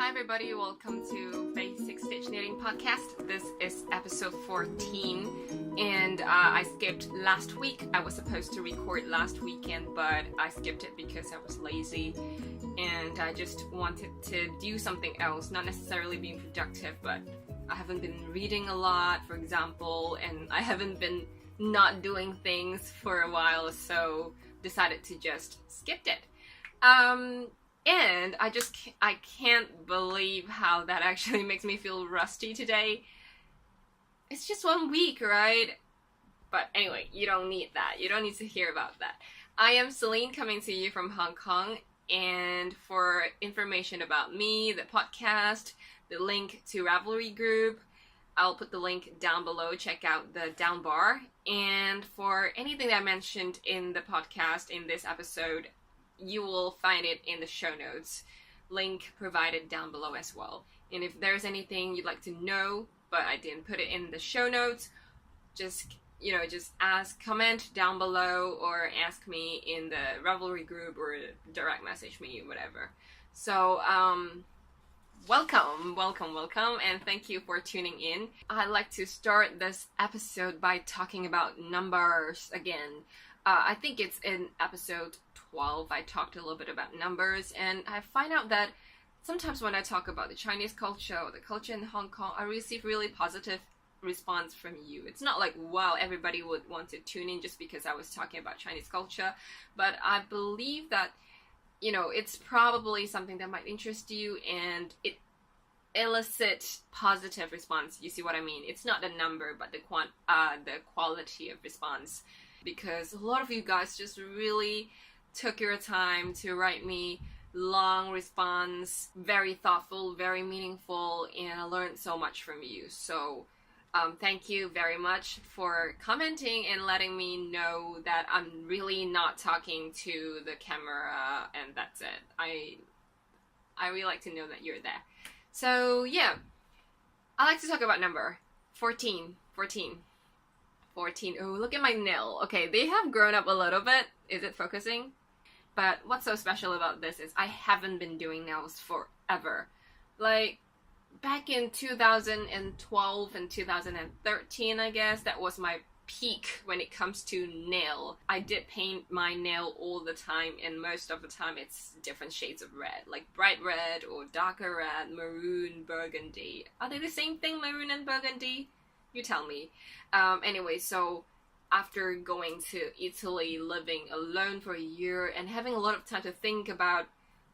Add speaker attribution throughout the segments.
Speaker 1: Hi everybody, welcome to Basic Stitch Knitting Podcast. This is episode 14 and I skipped last week. I was supposed to record last weekend, but I skipped it because I was lazy and I just wanted to do something else, not necessarily being productive, but I haven't been reading a lot, for example, and I haven't been not doing things for a while, so decided to just skip it. And I can't believe how that actually makes me feel rusty today. It's just 1 week, right? But anyway, you don't need that. You don't need to hear about that. I am Celine, coming to you from Hong Kong, and for information about me, the podcast, the link to Ravelry group, I'll put the link down below. Check out the down bar. And for anything that I mentioned in the podcast in this episode, you will find it in the show notes, link provided down below as well. And if there's anything you'd like to know but I didn't put it in the show notes, just comment down below or ask me in the Ravelry group or direct message me, whatever. So welcome, and thank you for tuning in. I'd like to start this episode by talking about numbers again. I think it's in episode 12, I talked a little bit about numbers, and I find out that sometimes when I talk about the Chinese culture or the culture in Hong Kong, I receive really positive response from you. It's not like, wow, everybody would want to tune in just because I was talking about Chinese culture, but I believe that, it's probably something that might interest you, and it elicits positive response. You see what I mean? It's not the number, but the quality of response. Because a lot of you guys just really took your time to write me long response, very thoughtful, very meaningful, and I learned so much from you. So thank you very much for commenting and letting me know that I'm really not talking to the camera and that's it. I really like to know that you're there. So yeah, I like to talk about number 14. Oh, look at my nail. Okay, they have grown up a little bit. Is it focusing? But what's so special about this is I haven't been doing nails forever. Like, back in 2012 and 2013, I guess, that was my peak when it comes to nail. I did paint my nail all the time, and most of the time it's different shades of red, like bright red or darker red, maroon, burgundy. Are they the same thing, maroon and burgundy? You tell me. Anyway, so after going to Italy, living alone for a year, and having a lot of time to think about,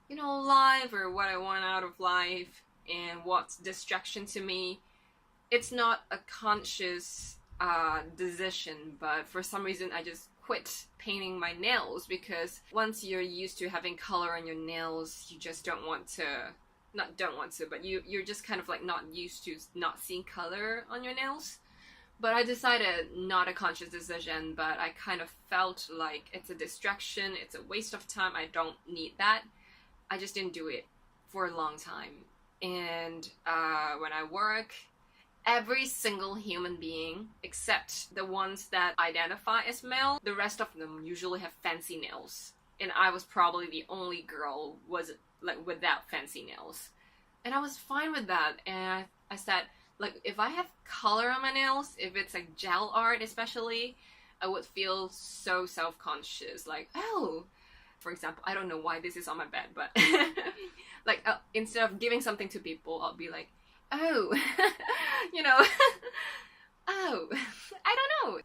Speaker 1: life or what I want out of life and what's distraction to me, it's not a conscious decision, but for some reason I just quit painting my nails, because once you're used to having color on your nails, you just but you're just kind of like not used to not seeing color on your nails. But I decided, not a conscious decision, but I kind of felt like it's a distraction, it's a waste of time, I don't need that. I just didn't do it for a long time. And when I work, every single human being, except the ones that identify as male, the rest of them usually have fancy nails. And I was probably the only girl without fancy nails. And I was fine with that. And I said, if I have color on my nails, if it's like gel art especially, I would feel so self-conscious. Like, oh, for example, I don't know why this is on my bed, but instead of giving something to people, I'll be like, oh, oh, I don't know.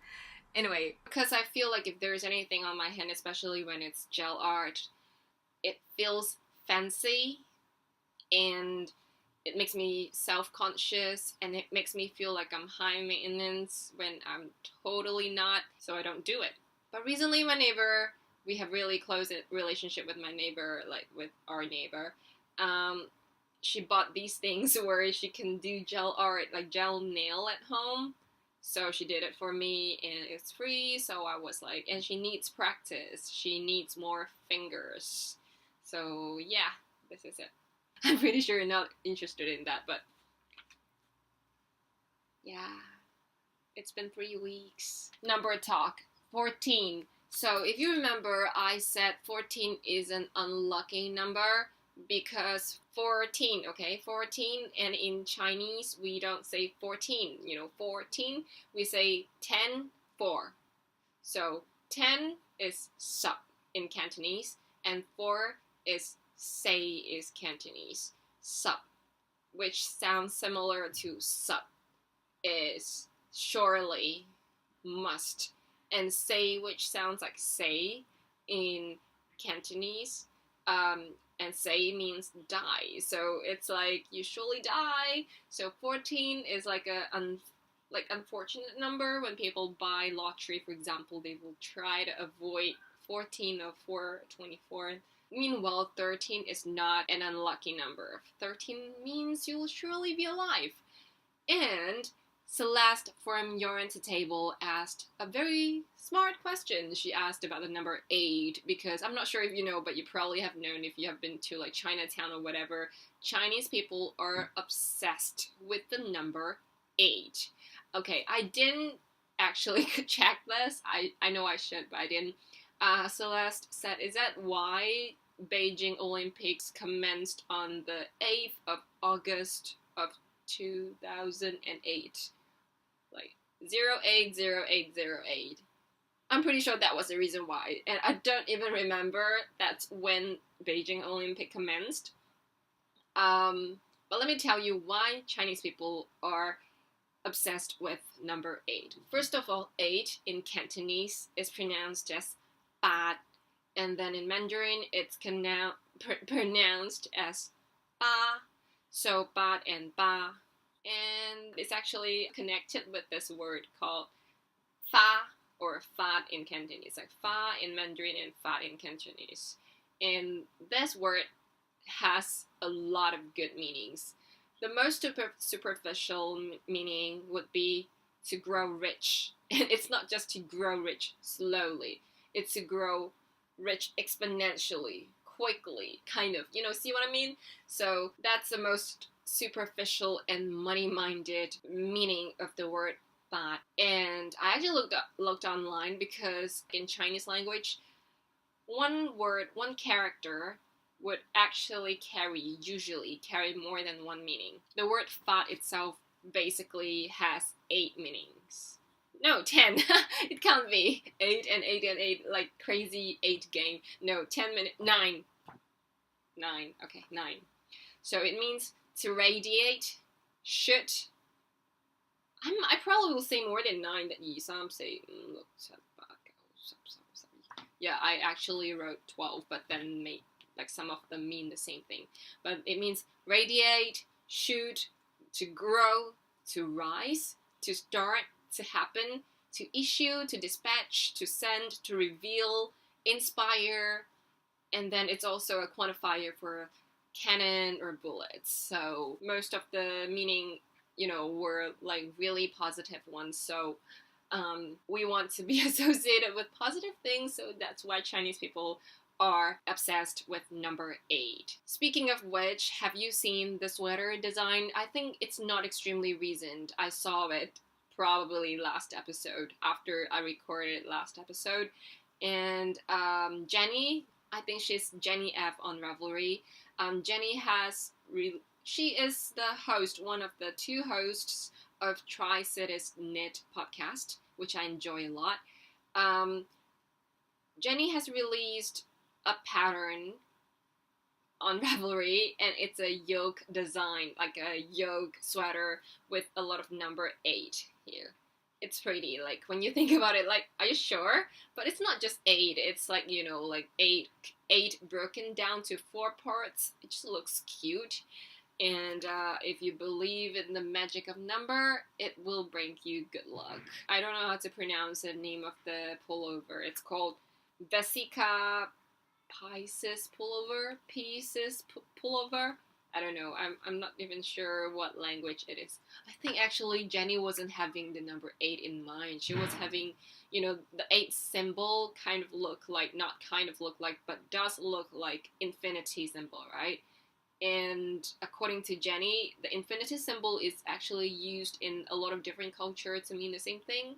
Speaker 1: Anyway, because I feel like if there's anything on my hand, especially when it's gel art, it feels fancy, and it makes me self-conscious, and it makes me feel like I'm high maintenance when I'm totally not, so I don't do it. But recently we have really close relationship with my neighbor, with our neighbor. She bought these things where she can do gel art, like gel nail at home. So she did it for me, and it's free, so I was like, and she needs practice. She needs more fingers. So yeah, this is it. I'm pretty sure you're not interested in that, but yeah, it's been 3 weeks. Number talk, 14. So if you remember, I said 14 is an unlucky number, because 14, okay, 14, and in Chinese we don't say 14, 14, we say 10, 4. So 10 is sup in Cantonese, and 4 is say is Cantonese. Sup, which sounds similar to sup, is surely, must, and say, which sounds like say in Cantonese, and say means die. So it's like you surely die. So 14 is like unfortunate number. When people buy lottery, for example, they will try to avoid 14 or 424. Meanwhile, 13 is not an unlucky number. 13 means you'll surely be alive. And Celeste from Yarn to Table asked a very smart question. She asked about the number 8, because I'm not sure if you know, but you probably have known if you have been to like Chinatown or whatever. Chinese people are obsessed with the number 8. Okay, I didn't actually check this. I know I should, but I didn't. Celeste said, is that why Beijing Olympics commenced on the 8th of August of 2008? Like 080808. I'm pretty sure that was the reason why. And I don't even remember that's when Beijing Olympic commenced. But let me tell you why Chinese people are obsessed with number 8. First of all, 8 in Cantonese is pronounced as bad, and then in Mandarin it's pronounced as ba. So bad and ba, and it's actually connected with this word called fa, or fat in Cantonese, like fa in Mandarin and fat in Cantonese. And this word has a lot of good meanings. The most superficial meaning would be to grow rich. And it's not just to grow rich slowly. It's to grow rich exponentially, quickly, kind of. See what I mean? So that's the most superficial and money-minded meaning of the word bad. And I actually looked online, because in Chinese language, one word, one character would actually usually carry more than one meaning. The word fat itself basically has 8 meanings. No, 10. It can't be 8 and 8 and 8, like crazy 8 game. No, 10 minutes, 9. 9, okay, 9. So it means to radiate, shoot. I probably will say more than 9 that you some say. Yeah, I actually wrote 12, but then made like some of them mean the same thing. But it means radiate, shoot, to grow, to rise, to start, to happen, to issue, to dispatch, to send, to reveal, inspire, and then it's also a quantifier for cannon or bullets. So most of the meaning, were like really positive ones. So we want to be associated with positive things, so that's why Chinese people are obsessed with number 8. Speaking of which, have you seen the sweater design? I think it's not extremely recent. I saw it probably last episode, after I recorded last episode. And Jenny, I think she's Jenny F on Ravelry. Jenny she is the host, one of the 2 hosts of Tri-Cities Knit podcast, which I enjoy a lot. Jenny has released a pattern on Ravelry, and it's a yoke design, like a yoke sweater with a lot of number 8 here. It's pretty, like when you think about it, like, are you sure? But it's not just 8, it's like, like 8 broken down to 4 parts. It just looks cute. And if you believe in the magic of number, it will bring you good luck. I don't know how to pronounce the name of the pullover. It's called Vesica Pisces pullover. I don't know. I'm not even sure what language it is. I think actually Jenny wasn't having the number 8 in mind. She was having, the 8 symbol but does look like infinity symbol, right? And according to Jenny, the infinity symbol is actually used in a lot of different cultures to mean the same thing.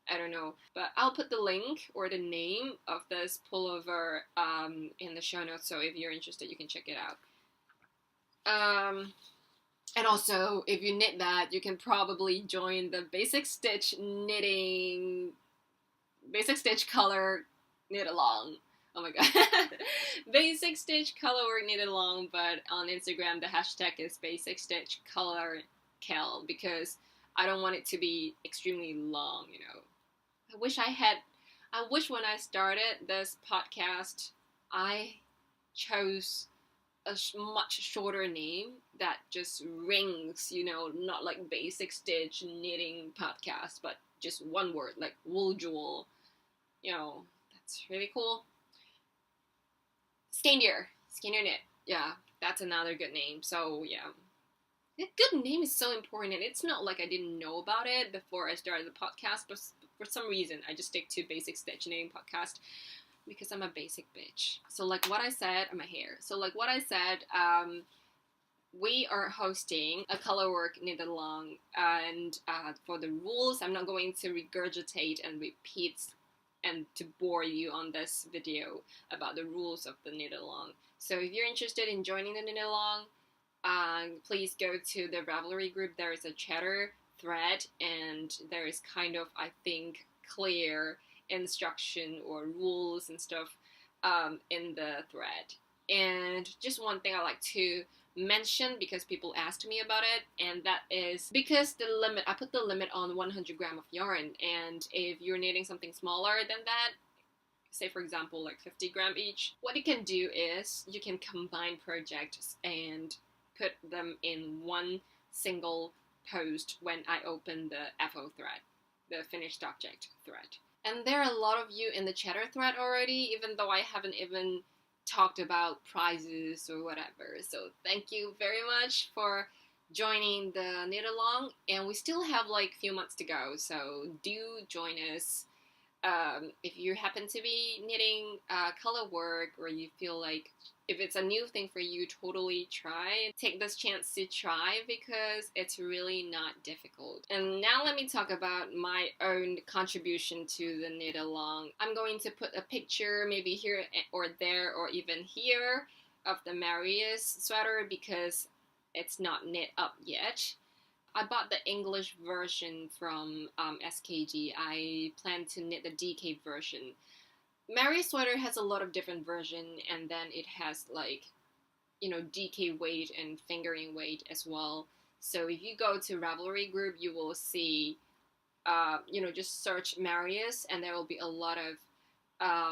Speaker 1: I don't know, but I'll put the link or the name of this pullover in the show notes, so if you're interested, you can check it out. And also, if you knit that, you can probably join the basic stitch color knit along. Oh my god. Basic stitch Colourwork knit along, but on Instagram the hashtag is basic stitch color KAL, because I don't want it to be extremely long, you know. I wish when I started this podcast I chose a much shorter name that just rings, you know, not like basic stitch knitting podcast, but just one word like wool jewel. You know, that's really cool. Skeinier knit. Yeah, that's another good name. So yeah, a good name is so important, and it's not like I didn't know about it before I started the podcast, but for some reason I just stick to basic stitch knitting podcast because I'm a basic bitch. So like what I said, my hair. So like what I said, we are hosting a Colourwork knit along, and for the rules, I'm not going to regurgitate and repeat and to bore you on this video about the rules of the knit along. So if you're interested in joining the knit along, please go to the Ravelry group. There is a chatter thread, and there is kind of, I think, clear instruction or rules and stuff in the thread. And just one thing I like to mention, because people asked me about it, and that is because I put the limit on 100 gram of yarn, and if you're knitting something smaller than that, say for example like 50 gram each, what you can do is you can combine projects and put them in one single post when I open the FO thread, the finished object thread. And there are a lot of you in the chatter thread already, even though I haven't even talked about prizes or whatever. So thank you very much for joining the knit along, and we still have like a few months to go, so do join us. If you happen to be knitting Colourwork, or you feel like if it's a new thing for you, totally take this chance to try, because it's really not difficult. And now let me talk about my own contribution to the knit along. I'm going to put a picture maybe here or there or even here of the Marius sweater, because it's not knit up yet. I bought the English version from SKG. I plan to knit the DK version. Marius sweater has a lot of different versions, and then it has like, you know, DK weight and fingering weight as well. So if you go to Ravelry group, you will see, you know, just search Marius, and there will be a lot of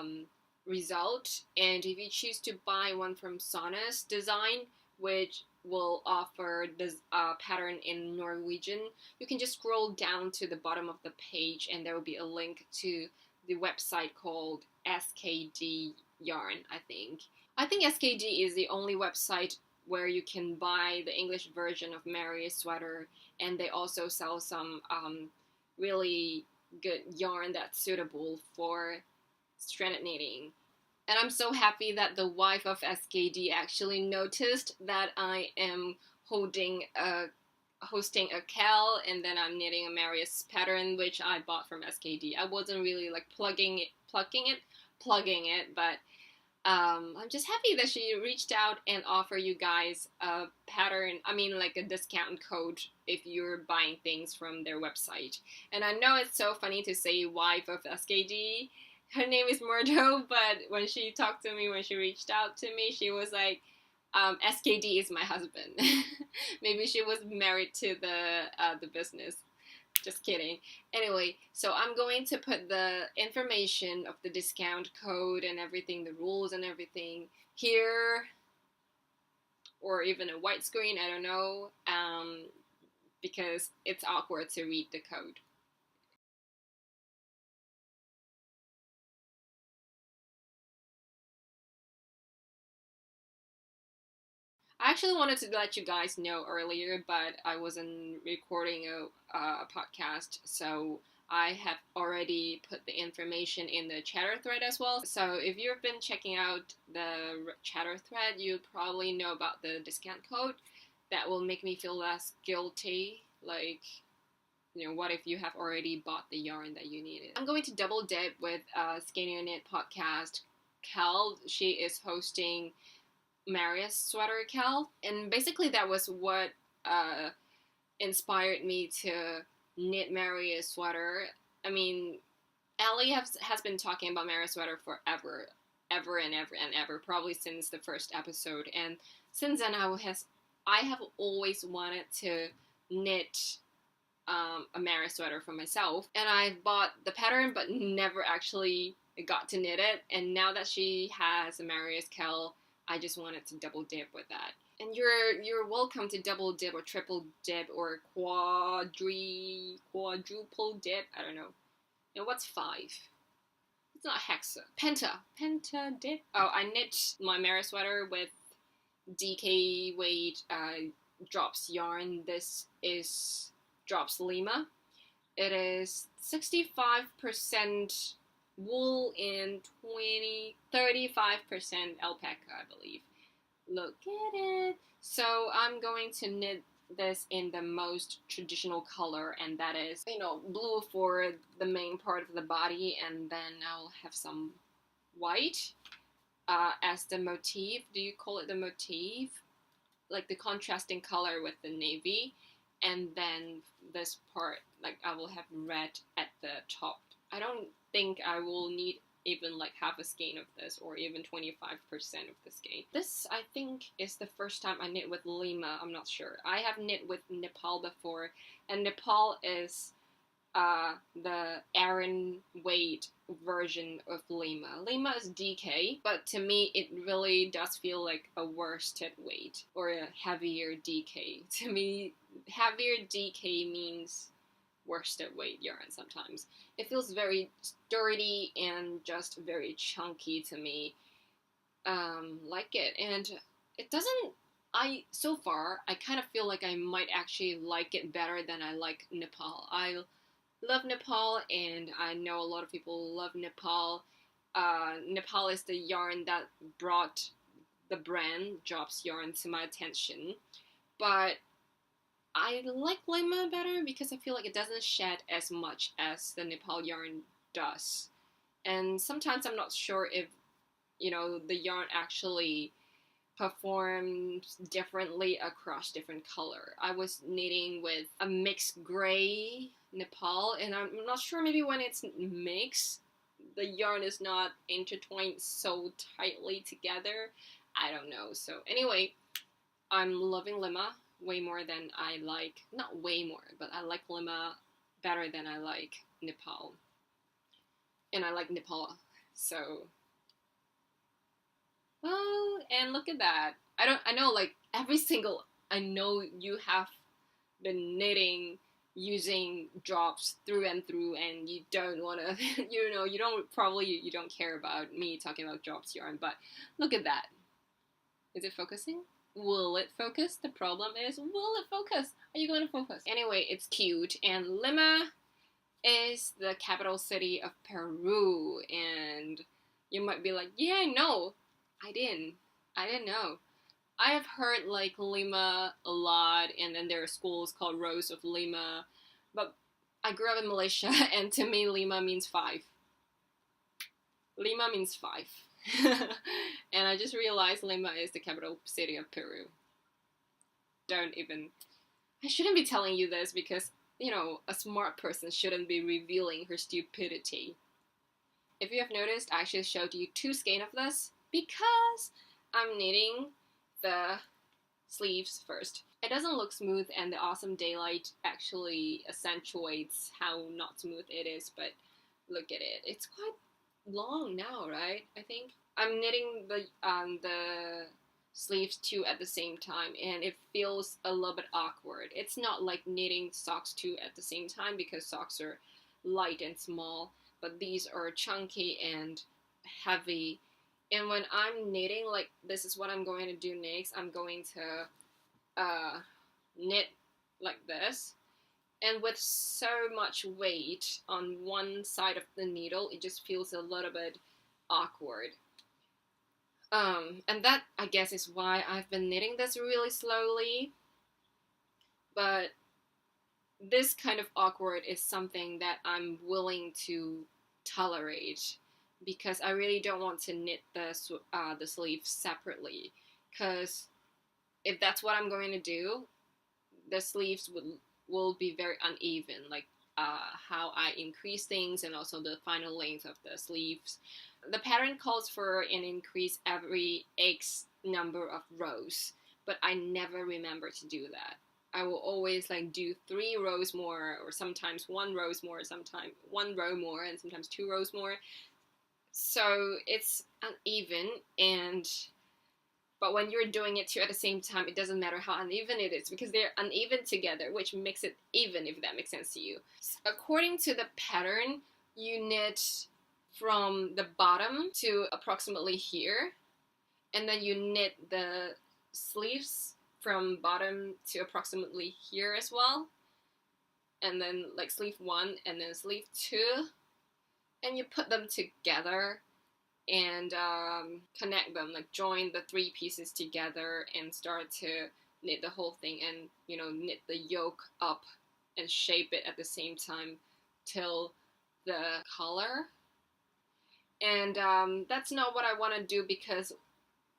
Speaker 1: result. And if you choose to buy one from Sonus Design, which will offer this pattern in Norwegian, you can just scroll down to the bottom of the page, and there will be a link to the website called SKD Yarn, I think. I think SKD is the only website where you can buy the English version of Marius sweater, and they also sell some really good yarn that's suitable for stranded knitting. And I'm so happy that the wife of SKD actually noticed that I am hosting a KAL, and then I'm knitting a Marius pattern, which I bought from SKD. I wasn't really like plugging it, but I'm just happy that she reached out and offered you guys a pattern, I mean like a discount code if you're buying things from their website. And I know it's so funny to say wife of SKD. Her name is Murdo, but when she talked to me, when she reached out to me, she was like, SKD is my husband. Maybe she was married to the business. Just kidding. Anyway, so I'm going to put the information of the discount code and everything, the rules and everything here, or even a white screen, I don't know, because it's awkward to read the code. I actually wanted to let you guys know earlier, but I wasn't recording a podcast, so I have already put the information in the chatter thread as well. So if you've been checking out the chatter thread, you probably know about the discount code. That will make me feel less guilty, like, you know, what if you have already bought the yarn that you needed? I'm going to double dip with Skeinier Knit podcast. KAL, she is hosting Marius sweater KAL, and basically that was what inspired me to knit Marius sweater. I mean, Ellie has been talking about Marius sweater forever, ever and ever and ever, probably since the first episode, and since then I have always wanted to knit a Marius sweater for myself, and I bought the pattern but never actually got to knit it, and now that she has a Marius KAL, I just wanted to double dip with that. And you're welcome to double dip or triple dip or quadruple dip, I don't know. And what's 5? It's not hexa. Penta dip. Oh, I knit my Marius sweater with DK weight drops yarn. This is drops Lima. It is 65% wool and 35% alpaca, I believe. Look at it. So I'm going to knit this in the most traditional color, and that is, blue for the main part of the body, and then I'll have some white as the motif. Do you call it the motif? Like the contrasting color with the navy, and then this part, like I will have red at the top. I don't think I will need even like half a skein of this, or even 25% of the skein. This, I think, is the first time I knit with Lima. I'm not sure. I have knit with Nepal before, and Nepal is the Aran weight version of Lima. Lima is DK, but to me it really does feel like a worsted weight or a heavier DK. To me, heavier DK means worsted weight yarn sometimes. It feels very sturdy and just very chunky to me. Like it, and it doesn't. So far I kind of feel like I might actually like it better than I like Nepal. I love Nepal, and I know a lot of people love Nepal. Nepal is the yarn that brought the brand Drops Yarn to my attention, but I like Lima better because I feel like it doesn't shed as much as the Nepal yarn does. And sometimes I'm not sure if, the yarn actually performs differently across different color. I was knitting with a mixed gray Nepal, and I'm not sure, maybe when it's mixed, the yarn is not intertwined so tightly together. I don't know. So anyway, I'm loving Lima way more than I like, not way more, but I like Lima better than I like Nepal. And I like Nepal, so. Well, and look at that. I know like I know you have been knitting using drops through and through, and you don't want to, you don't care about me talking about drops yarn, but look at that. Is it focusing? Will it focus? The problem is, will it focus? Are you going to focus? Anyway, it's cute, and Lima is the capital city of Peru, and you might be like, yeah, I know. I didn't know. I have heard like Lima a lot, and then there are schools called Rose of Lima, but I grew up in Malaysia, and to me Lima means 5. Lima means 5. And I just realized Lima is the capital city of Peru. I shouldn't be telling you this because, a smart person shouldn't be revealing her stupidity. If you have noticed, I actually showed you 2 skein of this because I'm knitting the sleeves first. It doesn't look smooth, and the awesome daylight actually accentuates how not smooth it is, but look at it. It's quite long now, right? I think I'm knitting the sleeves 2 at the same time, and it feels a little bit awkward. It's not like knitting socks 2 at the same time because socks are light and small, but these are chunky and heavy. And when I'm knitting, like, this is what I'm going to do next. I'm going to knit like this. And with so much weight on one side of the needle, it just feels a little bit awkward. And that, I guess, is why I've been knitting this really slowly. But this kind of awkward is something that I'm willing to tolerate, because I really don't want to knit the sleeves separately. because if that's what I'm going to do, the sleeves will be very uneven, like how I increase things and also the final length of the sleeves. The pattern calls for an increase every X number of rows, but I never remember to do that. I will always like do 3 rows more, or sometimes 1 rows more, sometimes 1 row more, and sometimes 2 rows more. So it's uneven, but when you're doing it two at the same time, it doesn't matter how uneven it is because they're uneven together, which makes it even, if that makes sense to you. According to the pattern, you knit from the bottom to approximately here, and then you knit the sleeves from bottom to approximately here as well, and then like sleeve 1 and then sleeve 2, and you put them together and connect them, like join the 3 pieces together and start to knit the whole thing, and knit the yoke up and shape it at the same time till the collar. And that's not what I want to do, because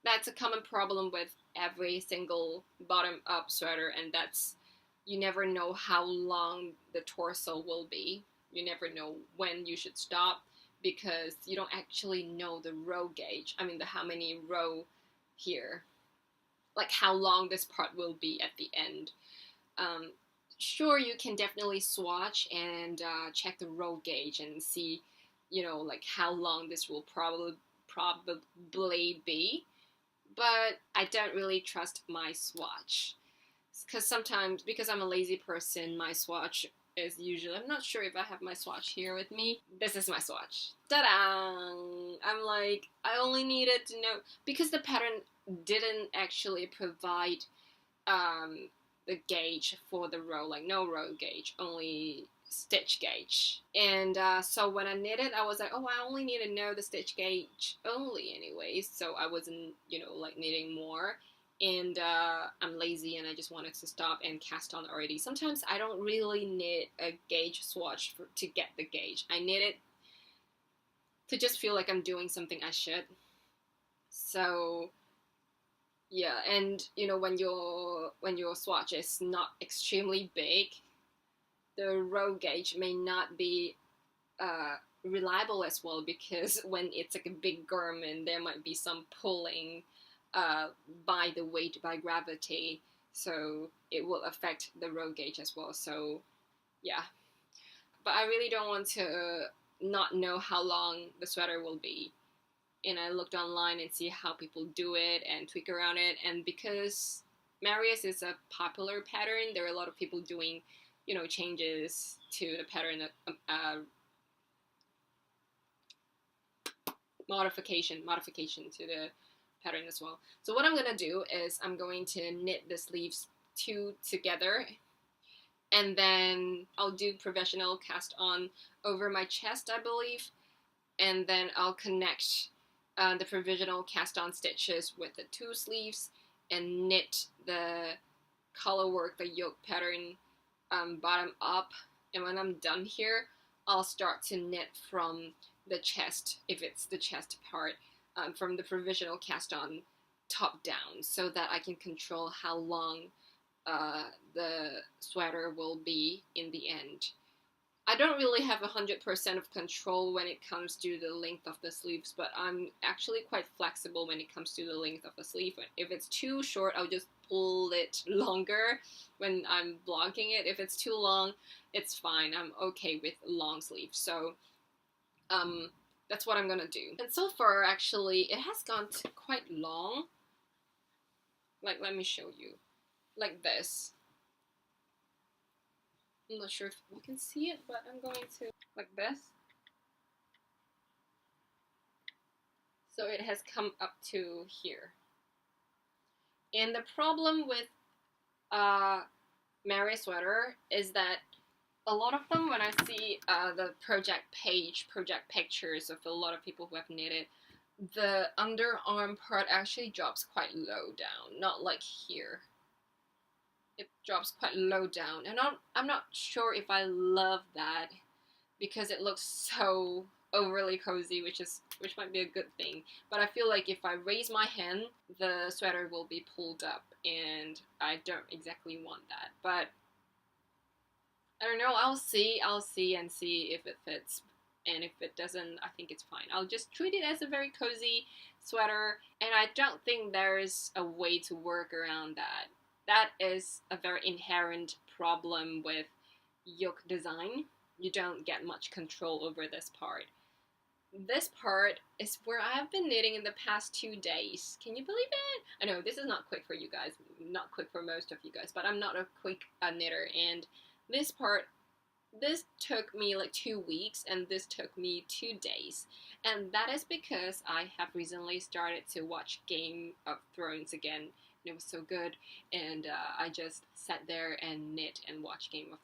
Speaker 1: that's a common problem with every single bottom up sweater, and that's, you never know how long the torso will be. You never know when you should stop, because you don't actually know the row gauge. I mean, how many row here, like how long this part will be at the end. Sure, you can definitely swatch and check the row gauge and see, like how long this will probably be. But I don't really trust my swatch, because sometimes, because I'm a lazy person, my swatch is usually, I'm not sure if I have my swatch here with me. This is my swatch. Ta-da! I'm like, I only needed to know, because the pattern didn't actually provide the gauge for the row, like no row gauge, only stitch gauge. And so when I knitted, I was like, oh, I only need to know the stitch gauge only anyways, so I wasn't, like knitting more. And I'm lazy and I just wanted to stop and cast on already. Sometimes I don't really knit a gauge swatch to get the gauge. I knit it to just feel like I'm doing something I should. So yeah, and when your swatch is not extremely big, the row gauge may not be reliable as well, because when it's like a big garment, there might be some pulling by the weight, by gravity, so it will affect the row gauge as well. So yeah, but I really don't want to not know how long the sweater will be, and I looked online and see how people do it and tweak around it. And because Marius is a popular pattern, there are a lot of people doing changes to the pattern, modification to the pattern as well. So what I'm gonna do is I'm going to knit the sleeves 2 together, and then I'll do professional cast on over my chest, I believe, and then I'll connect the provisional cast on stitches with the 2 sleeves and knit the Colourwork, the yoke pattern, bottom up. And when I'm done here, I'll start to knit from the chest, if it's the chest part, from the provisional cast on top down, so that I can control how long the sweater will be in the end. I don't really have 100% of control when it comes to the length of the sleeves, but I'm actually quite flexible when it comes to the length of the sleeve. If it's too short, I'll just pull it longer when I'm blogging it. If it's too long, it's fine. I'm okay with long sleeves. So that's what I'm gonna do. And so far, actually, it has gone quite long. Like, let me show you. Like this. I'm not sure if you can see it, but I'm going to, like this. So it has come up to here. And the problem with Marius sweater is that a lot of them, when I see the project pictures of a lot of people who have knitted, the underarm part actually drops quite low down, not like here. It drops quite low down, and I'm not sure if I love that, because it looks so overly cozy, which might be a good thing. But I feel like if I raise my hand, the sweater will be pulled up, and I don't exactly want that. But I don't know. I'll see and see if it fits. And if it doesn't, I think it's fine. I'll just treat it as a very cozy sweater. And I don't think there's a way to work around that. That is a very inherent problem with yoke design. You don't get much control over this part. This part is where I've been knitting in the past 2 days. Can you believe it? I know this is not quick for you guys. Not quick for most of you guys. But I'm not a quick knitter. And this part, this took me like 2 weeks, and this took me 2 days. And that is because I have recently started to watch Game of Thrones again. And it was so good, and I just sat there and knit and watched Game of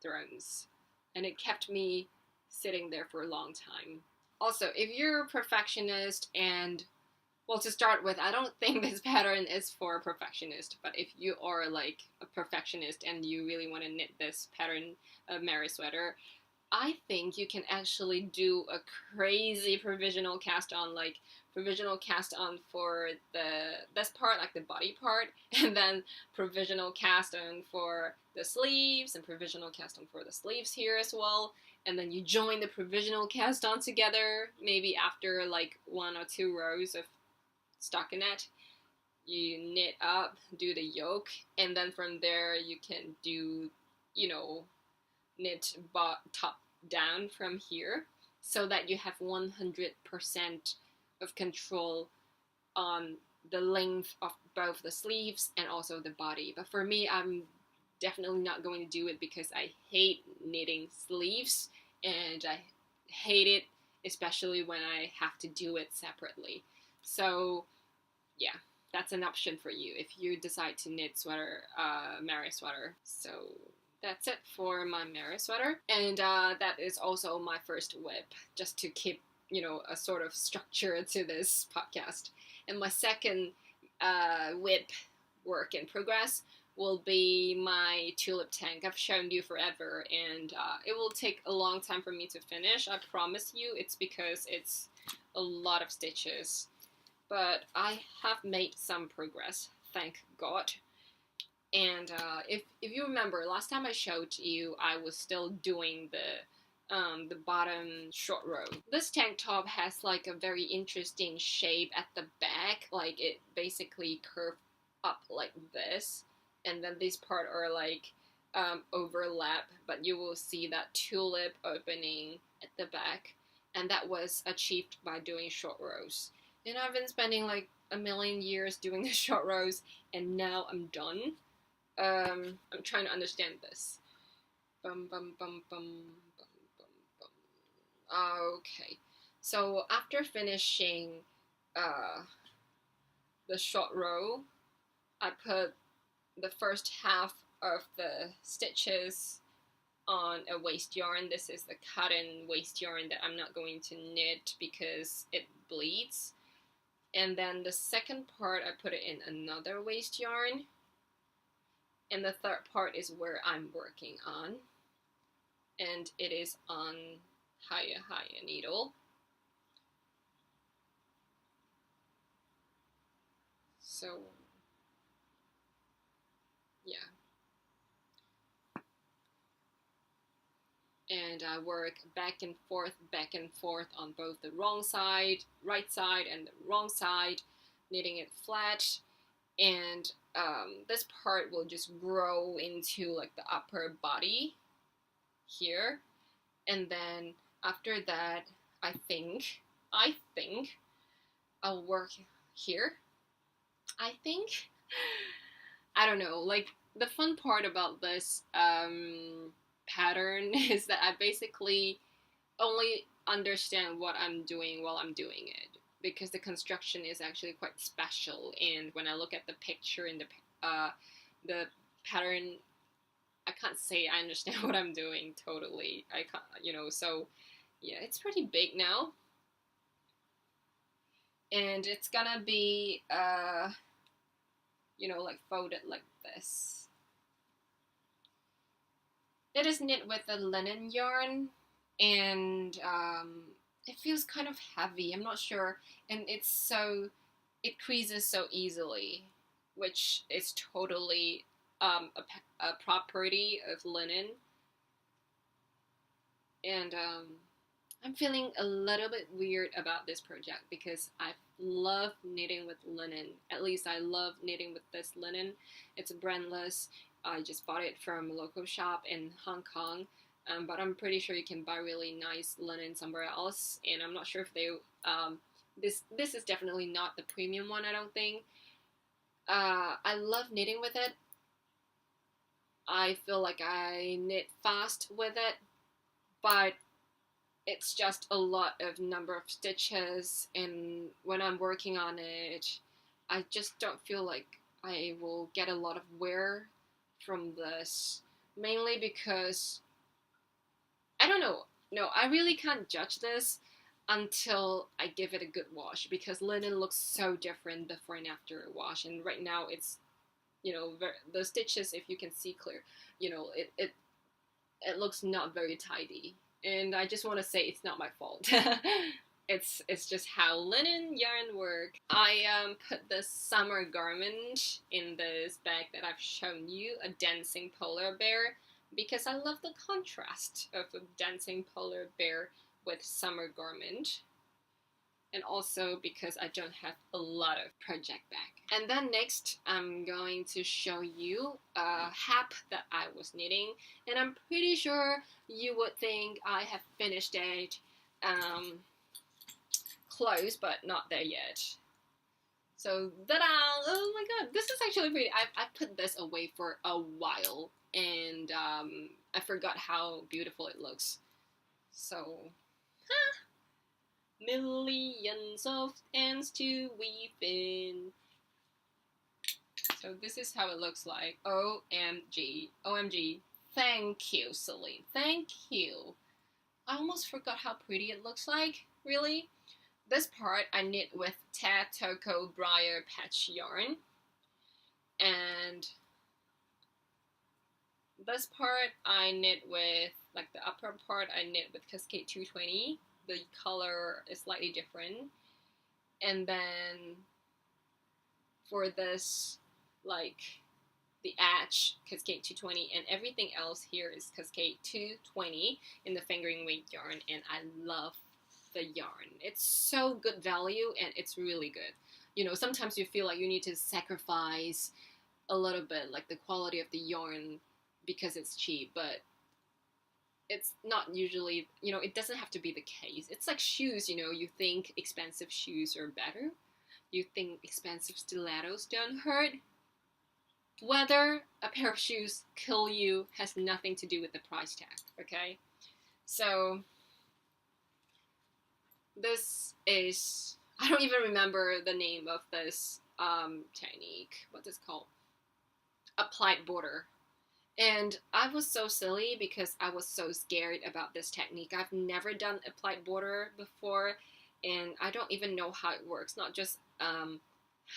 Speaker 1: Thrones. And it kept me sitting there for a long time. Also, if you're a perfectionist and, well, to start with, I don't think this pattern is for a perfectionist, but if you are like a perfectionist and you really want to knit this pattern of Marius sweater, I think you can actually do a crazy provisional cast on, like provisional cast on for this part, like the body part, and then provisional cast on for the sleeves, and provisional cast on for the sleeves here as well. And then you join the provisional cast on together, maybe after like 1 or 2 rows of stockinette. You knit up, do the yoke, and then from there you can do, you know, knit top down from here, so that you have 100% of control on the length of both the sleeves and also the body. But for me, I'm definitely not going to do it because I hate knitting sleeves, and I hate it especially when I have to do it separately. So yeah, that's an option for you if you decide to knit sweater, Marius sweater. So that's it for my Marius sweater, and that is also my first whip, just to keep, you know, a sort of structure to this podcast. And my second whip work in progress will be my Tulip Tank. I've shown you forever, and it will take a long time for me to finish. I promise you. It's because it's a lot of stitches, but I have made some progress, thank God. And if you remember, last time I showed you, I was still doing the bottom short row. This tank top has like a very interesting shape at the back, like it basically curved up like this, and then this part are like overlap, but you will see that tulip opening at the back, and that was achieved by doing short rows. And I've been spending like a million years doing the short rows, and now I'm done. I'm trying to understand this. Bum bum bum bum bum bum bum. Okay, so after finishing the short row, I put the first half of the stitches on a waste yarn. This is the cotton waste yarn that I'm not going to knit because it bleeds. And then the second part, I put it in another waste yarn. And the third part is where I'm working on. And it is on higher needle. So, yeah. And I work back and forth on both the wrong side, right side, and the wrong side, knitting it flat. And this part will just grow into like the upper body here. And then after that, I think I'll work here. I think. I don't know, like the fun part about this pattern is that I basically only understand what I'm doing while I'm doing it, because the construction is actually quite special. And when I look at the picture in the pattern, I can't say I understand what I'm doing totally. I can't, you know, so yeah, it's pretty big now. And it's gonna be, you know, like folded like this. It is knit with a linen yarn, and it feels kind of heavy. I'm not sure, and it creases so easily, which is totally a property of linen. And I'm feeling a little bit weird about this project because I love knitting with linen. At least I love knitting with this linen. It's brandless. I just bought it from a local shop in Hong Kong. But I'm pretty sure you can buy really nice linen somewhere else. And I'm not sure if they... this is definitely not the premium one, I don't think. I love knitting with it. I feel like I knit fast with it, but it's just a lot of number of stitches, and when I'm working on it, I just don't feel like I will get a lot of wear from this, mainly because I don't know. No, I really can't judge this until I give it a good wash, because linen looks so different before and after a wash, and right now it's, the stitches, if you can see clear, it looks not very tidy. And I just want to say it's not my fault. It's just how linen yarn work. I put this summer garment in this bag that I've shown you, a dancing polar bear, because I love the contrast of a dancing polar bear with summer garment. And also because I don't have a lot of project bag. And then next, I'm going to show you a hap that I was knitting, and I'm pretty sure you would think I have finished it, close, but not there yet. So, ta-da! Oh my god, this is actually pretty. I put this away for a while, and I forgot how beautiful it looks. So, millions of ends to weave in. So this is how it looks like. OMG. OMG. Thank you, Celine. Thank you. I almost forgot how pretty it looks like. Really? This part I knit with Toko Briar Patch yarn. And this part I knit with, like the upper part I knit with Cascade 220. The color is slightly different. And then for this, like the edge, Cascade 220, and everything else here is Cascade 220 in the fingering weight yarn, and I love the yarn. It's so good value, and it's really good. Sometimes you feel like you need to sacrifice a little bit, like the quality of the yarn, because it's cheap, but it's not usually, it doesn't have to be the case. It's like shoes, you think expensive shoes are better. You think expensive stilettos don't hurt. Whether a pair of shoes kill you has nothing to do with the price tag, okay? So, this is, I don't even remember the name of this technique. What's it called? Applied border. And I was so silly because I was so scared about this technique. I've never done applied border before, and I don't even know how it works. Not just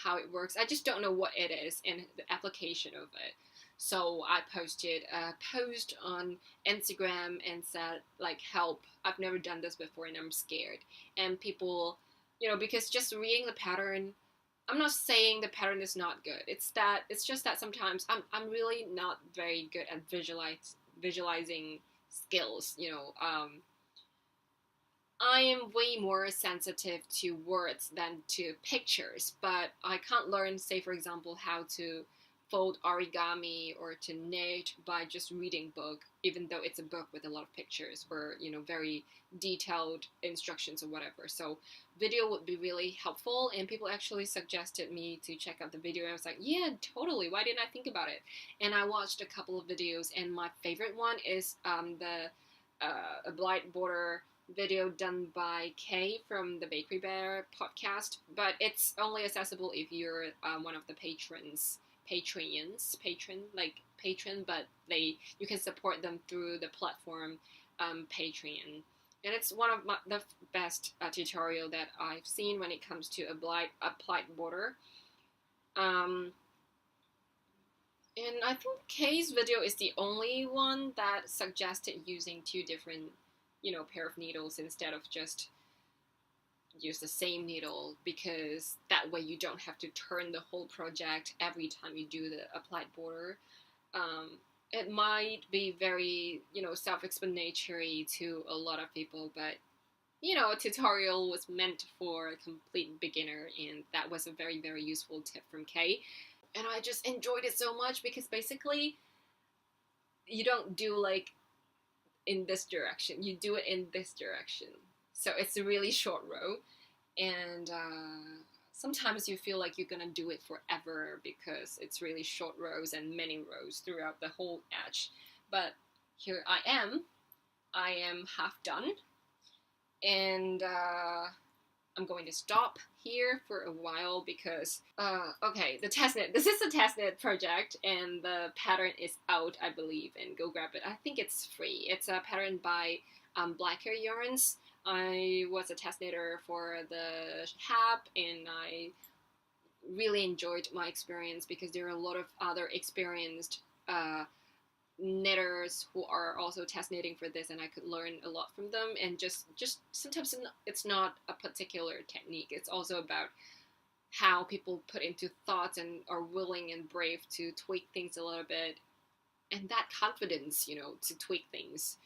Speaker 1: how it works, I just don't know what it is and the application of it. So I posted a post on Instagram and said, like, help, I've never done this before and I'm scared. And people, because just reading the pattern, I'm not saying the pattern is not good. It's just that sometimes I'm really not very good at visualizing skills. I am way more sensitive to words than to pictures, but I can't learn, say for example, how to fold origami or to knit by just reading book, even though it's a book with a lot of pictures or very detailed instructions or whatever. So video would be really helpful, and people actually suggested me to check out the video. I was like, yeah, totally, why didn't I think about it? And I watched a couple of videos, and my favorite one is the Blight Border video done by Kay from the Bakery Bear podcast, but it's only accessible if you're one of the patron, but you can support them through the platform Patreon. And it's one of the best tutorial that I've seen when it comes to applied border. And I think Kay's video is the only one that suggested using two different pair of needles instead of just use the same needle, because that way you don't have to turn the whole project every time you do the applied border. It might be very, self-explanatory to a lot of people, but a tutorial was meant for a complete beginner, and that was a very, very useful tip from Kay. And I just enjoyed it so much because basically you don't do like in this direction, you do it in this direction. So it's a really short row, and sometimes you feel like you're gonna do it forever because it's really short rows and many rows throughout the whole edge. But here I am half done, and I'm going to stop here for a while because, okay, the testnet. This is a testnet project, and the pattern is out, I believe, and go grab it. I think it's free. It's a pattern by Black Hair Yarns. I was a testnetter for the Hap, and I really enjoyed my experience because there are a lot of other experienced knitters who are also test knitting for this, and I could learn a lot from them. And just sometimes it's not a particular technique, it's also about how people put into thoughts and are willing and brave to tweak things a little bit, and that confidence, to tweak things,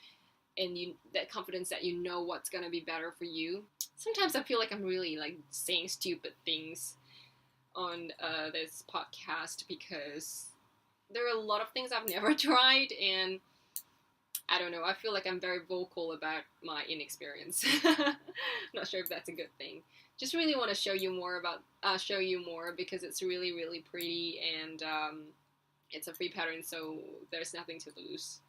Speaker 1: and that confidence that what's gonna be better for you. Sometimes I feel like I'm really like saying stupid things on this podcast because there are a lot of things I've never tried, and I don't know, I feel like I'm very vocal about my inexperience. Not sure if that's a good thing. Just really want to show you more because it's really, really pretty, and it's a free pattern, so there's nothing to lose.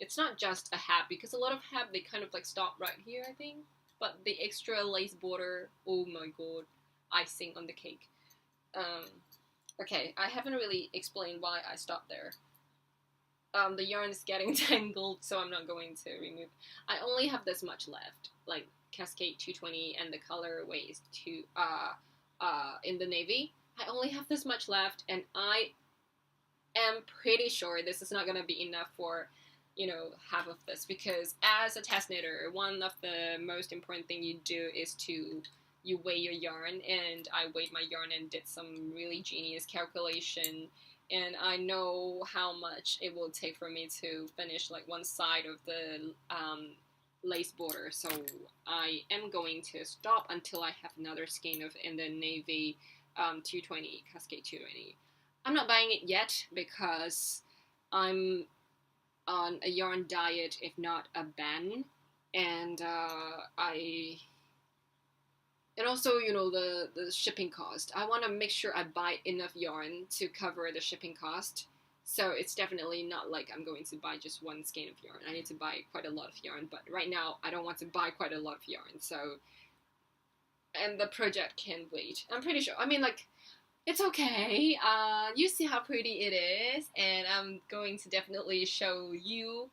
Speaker 1: It's not just a hat, because a lot of hat, they kind of like stop right here, I think. But the extra lace border, oh my god, icing on the cake. Okay, I haven't really explained why I stopped there. The yarn is getting tangled, so I'm not going to remove. I only have this much left, like Cascade 220 and the colorway is in the navy. I only have this much left, and I am pretty sure this is not going to be enough for, half of this, because as a test knitter, one of the most important thing you do is you weigh your yarn, and I weighed my yarn and did some really genius calculation, and I know how much it will take for me to finish like one side of the lace border, so I am going to stop until I have another skein of in the navy 220, Cascade 220. I'm not buying it yet because I'm on a yarn diet, if not a ban, and and also, the shipping cost. I want to make sure I buy enough yarn to cover the shipping cost. So it's definitely not like I'm going to buy just one skein of yarn. I need to buy quite a lot of yarn. But right now, I don't want to buy quite a lot of yarn. So, and the project can wait. I'm pretty sure. I mean, like, it's okay. You see how pretty it is. And I'm going to definitely show you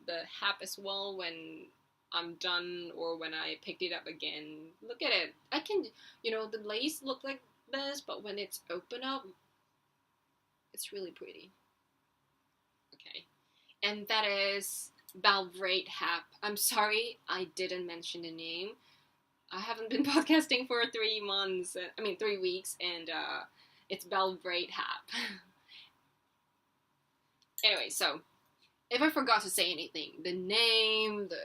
Speaker 1: the Hap as well when I'm done, or when I picked it up again. Look at it. I can, the lace look like this, but when it's open up, it's really pretty. Okay. And that is Balvraid Hap. I'm sorry I didn't mention the name. I haven't been podcasting for 3 weeks, and it's Balvraid Hap. Anyway, so, if I forgot to say anything, the name, the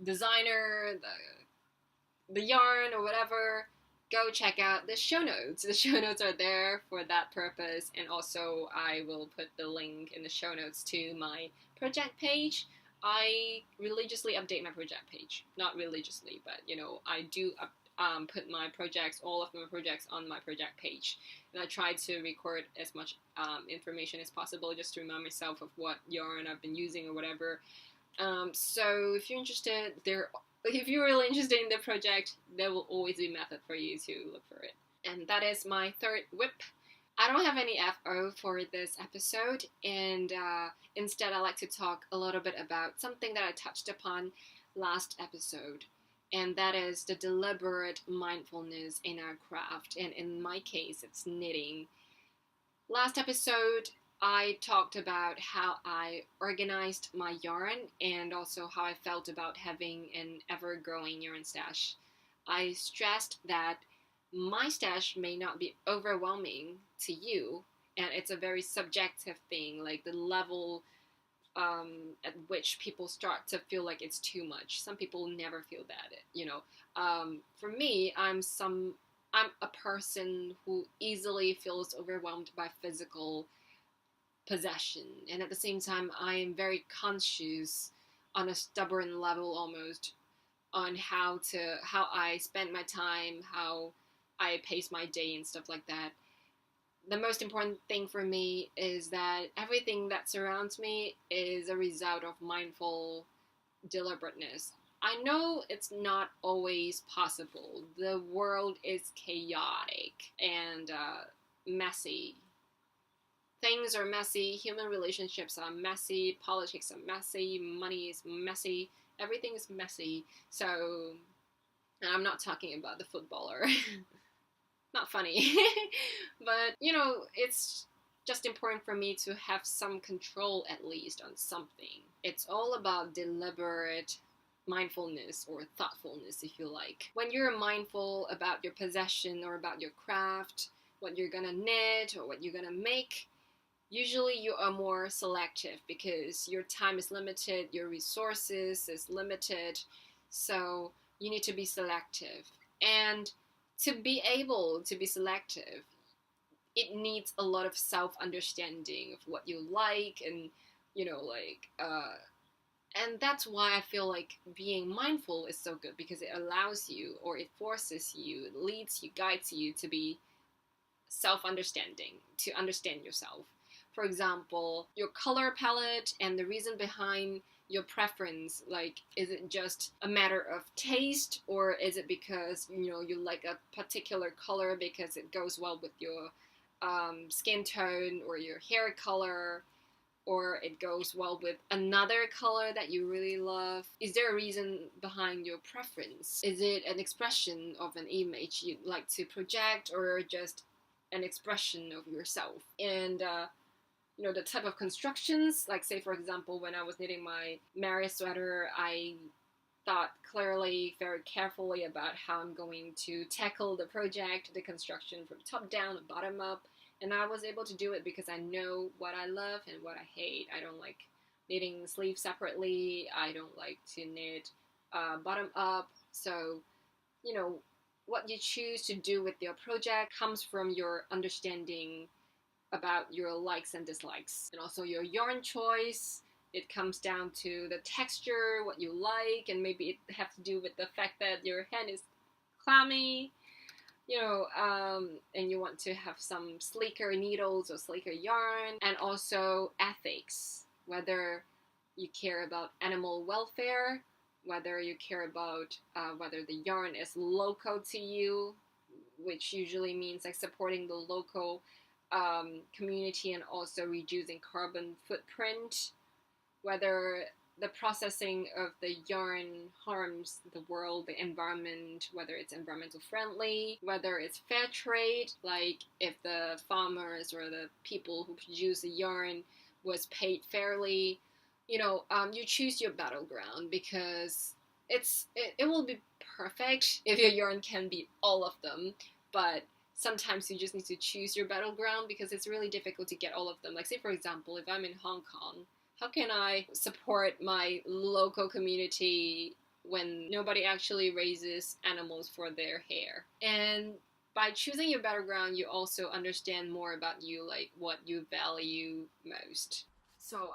Speaker 1: designer, the yarn, or whatever, go check out the show notes. The show notes are there for that purpose, and also I will put the link in the show notes to my project page. I religiously update my project page. Not religiously, but, I do put my projects, all of my projects, on my project page. And I try to record as much information as possible just to remind myself of what yarn I've been using or whatever. So if you're interested, if you're really interested in the project, there will always be a method for you to look for it. And that is my third whip. I don't have any FO for this episode, and instead I like to talk a little bit about something that I touched upon last episode, and that is the deliberate mindfulness in our craft, and in my case, it's knitting. Last episode, I talked about how I organized my yarn and also how I felt about having an ever-growing yarn stash. I stressed that my stash may not be overwhelming to you, and it's a very subjective thing, like the level at which people start to feel like it's too much. Some people never feel that. For me, I'm a person who easily feels overwhelmed by physical possession, and at the same time I am very conscious on a stubborn level almost on how I spend my time, how I pace my day and stuff like that. The most important thing for me is that everything that surrounds me is a result of mindful deliberateness. I know it's not always possible. The world is chaotic and messy. Things are messy, human relationships are messy, politics are messy, money is messy, everything is messy. So, and I'm not talking about the footballer. Not funny. But, it's just important for me to have some control at least on something. It's all about deliberate mindfulness or thoughtfulness, if you like. When you're mindful about your possession or about your craft, what you're gonna knit or what you're gonna make, usually you are more selective because your time is limited, your resources is limited, so you need to be selective. And to be able to be selective, it needs a lot of self-understanding of what you like and, and that's why I feel like being mindful is so good, because it allows you, or it forces you, it leads you, guides you to be self-understanding, to understand yourself. For example, your color palette and the reason behind your preference, like, is it just a matter of taste, or is it because you like a particular color because it goes well with your skin tone or your hair color, or it goes well with another color that you really love? Is there a reason behind your preference? Is it an expression of an image you'd like to project, or just an expression of yourself? And the type of constructions, like, say for example, when I was knitting my Marius sweater, I thought clearly, very carefully about how I'm going to tackle the project, the construction from top down and bottom up, and I was able to do it because I know what I love and what I hate. I don't like knitting sleeves separately, I don't like to knit bottom up, so what you choose to do with your project comes from your understanding about your likes and dislikes, and also your yarn choice. It comes down to the texture, what you like, and maybe it has to do with the fact that your hand is clammy, and you want to have some sleeker needles or sleeker yarn, and also ethics, whether you care about animal welfare, whether you care about whether the yarn is local to you, which usually means like supporting the local community and also reducing carbon footprint, whether the processing of the yarn harms the world, the environment, whether it's environmental friendly, whether it's fair trade, like if the farmers or the people who produce the yarn was paid fairly. You choose your battleground, because it will be perfect if your yarn can beat all of them, but sometimes you just need to choose your battleground because it's really difficult to get all of them. Like, say for example, if I'm in Hong Kong, how can I support my local community when nobody actually raises animals for their hair? And by choosing your battleground, you also understand more about you, like what you value most. So,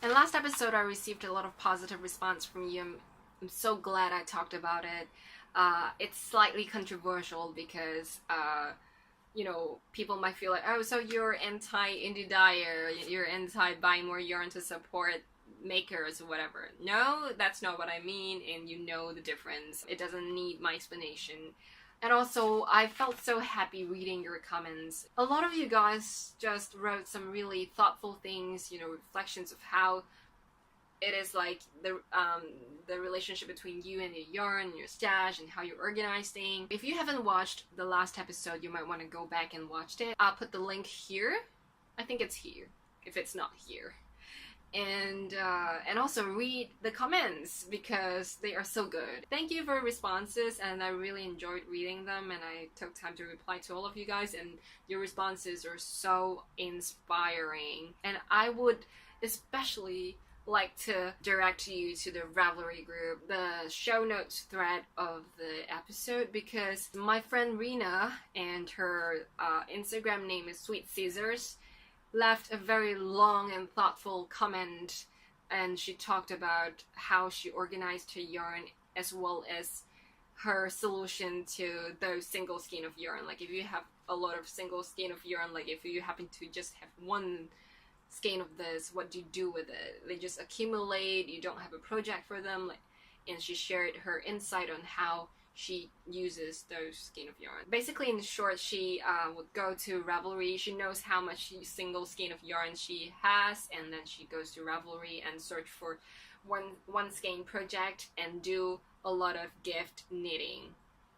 Speaker 1: in last episode, I received a lot of positive response from you. I'm so glad I talked about it. It's slightly controversial because, people might feel like, oh, so you're anti-indie dyer, you're anti-buying more yarn to support makers or whatever. No, that's not what I mean, and you know the difference. It doesn't need my explanation. And also, I felt so happy reading your comments. A lot of you guys just wrote some really thoughtful things, reflections of how it is like the relationship between you and your yarn and your stash and how you organize things. If you haven't watched the last episode, you might want to go back and watch it. I'll put the link here I think it's here, if it's not here. And also read the comments because they are so good. Thank you for responses, and I really enjoyed reading them, and I took time to reply to all of you guys, and your responses are so inspiring. And I would especially like to direct you to the Ravelry group, the show notes thread of the episode, because my friend Rena, and her Instagram name is Sweet Scissors, left a very long and thoughtful comment, and she talked about how she organized her yarn as well as her solution to those single skein of yarn. Like if you have a lot of single skein of yarn, like if you happen to just have one skein of this, what do you do with it? They just accumulate, you don't have a project for them. And she shared her insight on how she uses those skein of yarn. Basically, in short, she would go to Ravelry. She knows how much single skein of yarn she has, and then she goes to Ravelry and search for one skein project and do a lot of gift knitting.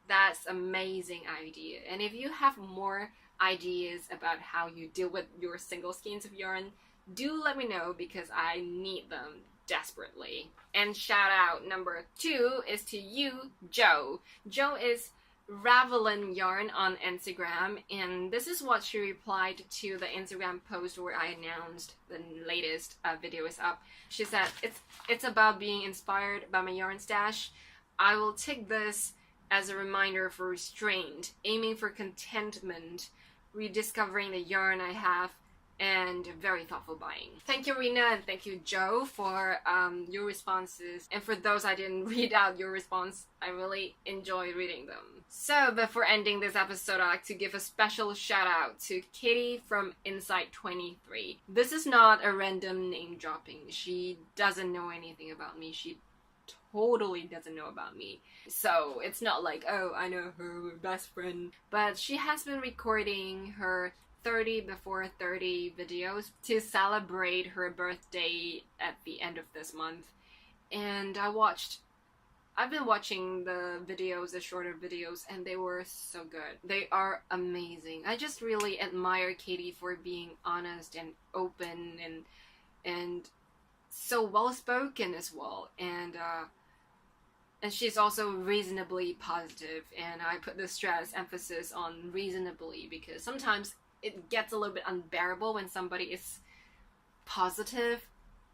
Speaker 1: That's amazing idea. And if you have more ideas about how you deal with your single skeins of yarn, do let me know because I need them desperately. And shout out number 2 is to you, Joe. Joe is Ravelin Yarn on Instagram, and this is what she replied to the Instagram post where I announced the latest video is up. She said, it's about being inspired by my yarn stash. I will take this as a reminder for restraint, aiming for contentment, rediscovering the yarn I have, and very thoughtful buying. Thank you, Rena, and thank you, Joe, for your responses. And for those I didn't read out your response, I really enjoyed reading them. So before ending this episode, I'd like to give a special shout out to Kitty from Insight23. This is not a random name dropping. She doesn't know anything about me. She totally doesn't know about me. So it's not like, oh, I know her, we're best friend. But she has been recording her 30 before 30 videos to celebrate her birthday at the end of this month. And I've been watching the videos, the shorter videos, and they were so good. They are amazing. I just really admire Katie for being honest and open and so well spoken as well. And she's also reasonably positive, and I put the emphasis on reasonably because sometimes it gets a little bit unbearable when somebody is positive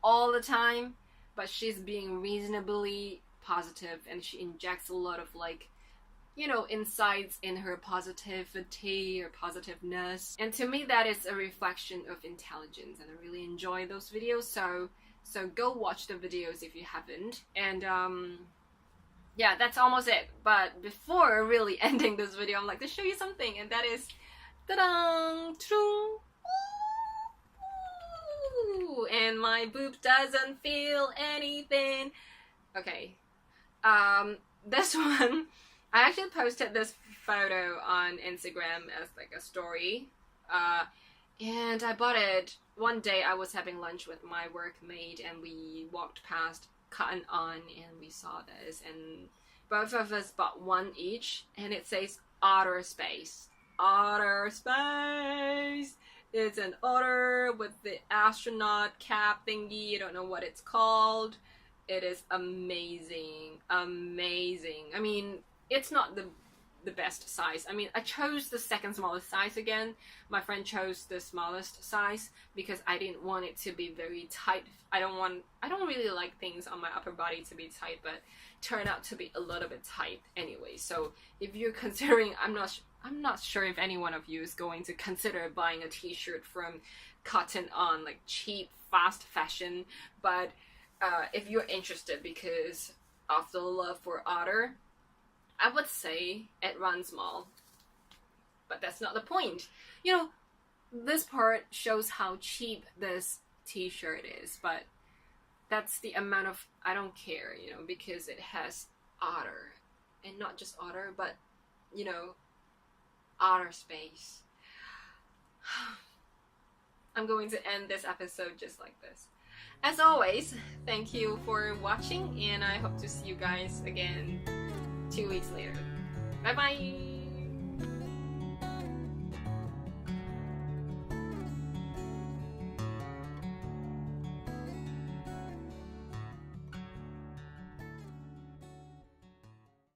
Speaker 1: all the time, but she's being reasonably positive, and she injects a lot of, like, you know, insights in her positivity or positiveness. And to me, that is a reflection of intelligence, and I really enjoy those videos. So go watch the videos if you haven't. And yeah, that's almost it. But before really ending this video, I'm like to show you something, and that is, ta-da! And my boob doesn't feel anything. Okay. This one, I actually posted this photo on Instagram as like a story. And I bought it one day. I was having lunch with my workmate, and we walked past Cotton On, and we saw this, and both of us bought one each, and it says Outer Space. Outer Space! It's an otter with the astronaut cap thingy. I don't know what it's called. It is amazing. Amazing. I mean, it's not the best size. I mean, I chose the second smallest size again. My friend chose the smallest size because I didn't want it to be very tight. I don't really like things on my upper body to be tight, but turn out to be a little bit tight anyway. So if you're considering, I'm not sure if any one of you is going to consider buying a t-shirt from Cotton On, like cheap, fast fashion, but if you're interested because of the love for otter, I would say it runs small. But that's not the point. You know, this part shows how cheap this t-shirt is, but that's the amount of, I don't care, you know, because it has otter. And not just otter, but, you know, outer space. I'm going to end this episode just like this. As always, thank you for watching, and I hope to see you guys again 2 weeks later. Bye bye!